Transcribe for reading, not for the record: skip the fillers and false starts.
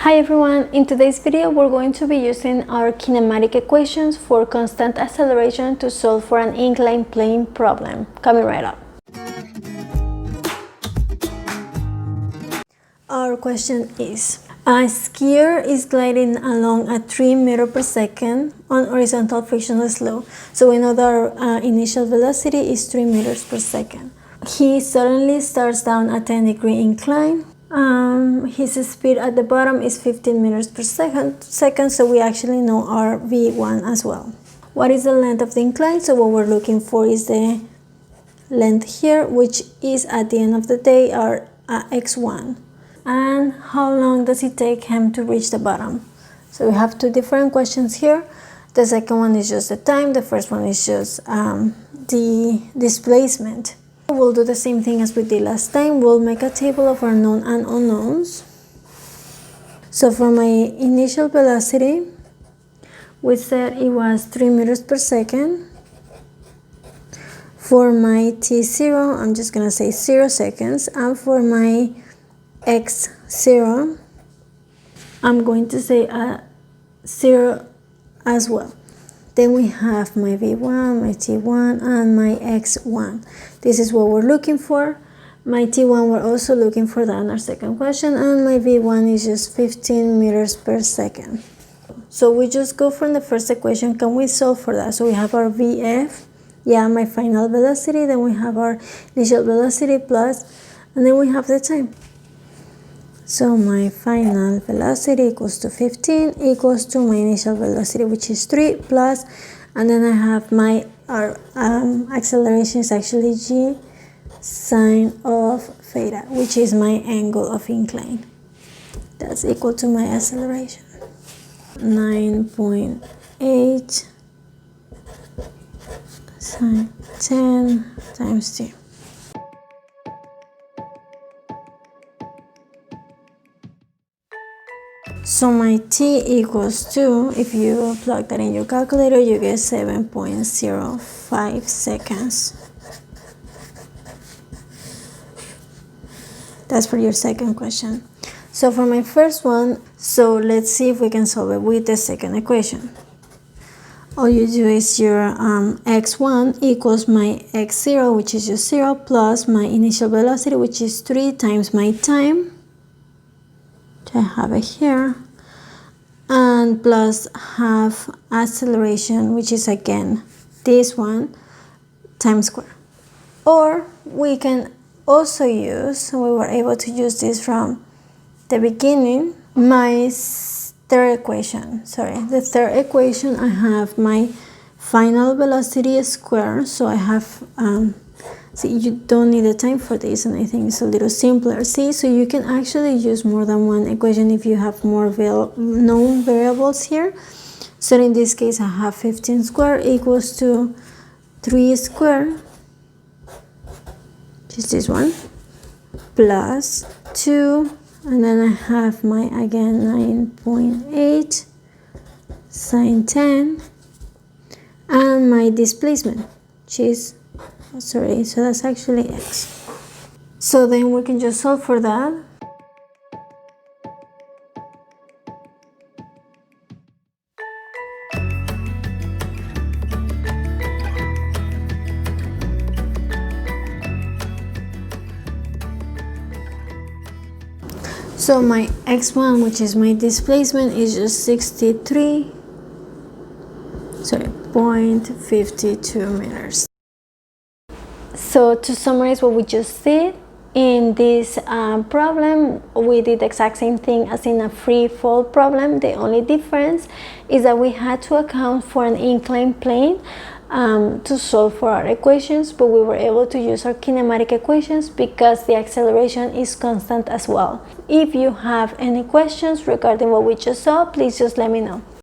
Hi everyone, in today's video we're going to be using our kinematic equations for constant acceleration to solve for an incline plane problem. Coming right up. Our question is, a skier is gliding along at 3 meters per second on horizontal frictionless flow. So we know that our initial velocity is 3 meters per second. He suddenly starts down a 10-degree incline. His speed at the bottom is 15 meters per second, so we actually know our V1 as well. What is the length of the incline? So what we're looking for is the length here, which is at the end of the day our x1. And how long does it take him to reach the bottom? So we have two different questions here. The second one is just the time, the first one is just the displacement. We'll do the same thing as we did last time. We'll make a table of our known and unknowns. So for my initial velocity, we said it was 3 meters per second. For my t0, I'm just going to say 0 seconds. And for my x0, I'm going to say 0 as well. Then we have my v1, my t1, and my x1. This is what we're looking for. My t1, we're also looking for that in our second question, and my v1 is just 15 meters per second. So we just go from the first equation. Can we solve for that? So we have our vf, my final velocity, then we have our initial velocity plus, and then we have the time. So my final velocity equals to 15 equals to my initial velocity, which is 3 plus, and then I have my acceleration is actually g sine of theta, which is my angle of incline. That's equal to my acceleration. 9.8 sine 10 times t. So my t equals to, if you plug that in your calculator, you get 7.05 seconds. That's for your second question. So for my first one, so let's see if we can solve it with the second equation. All you do is your x1 equals my x0, which is just 0, plus my initial velocity, which is 3 times my time. I have it here, and plus half acceleration, which is again this one, times square. Or we can also use, we were able to use this from the beginning, my third equation. The third equation, I have my final velocity square, so I have see, you don't need the time for this, and I think it's a little simpler. See, so you can actually use more than one equation if you have more known variables here. So in this case, I have 15 squared equals to 3 squared, which is this one, plus 2, and then I have my, again, 9.8 sine 10, and my displacement, which is so that's actually x. So then we can just solve for that. So my x1, which is my displacement, is just 0.52 meters. So to summarize what we just did, in this problem, we did the exact same thing as in a free fall problem. The only difference is that we had to account for an inclined plane to solve for our equations, but we were able to use our kinematic equations because the acceleration is constant as well. If you have any questions regarding what we just saw, please just let me know.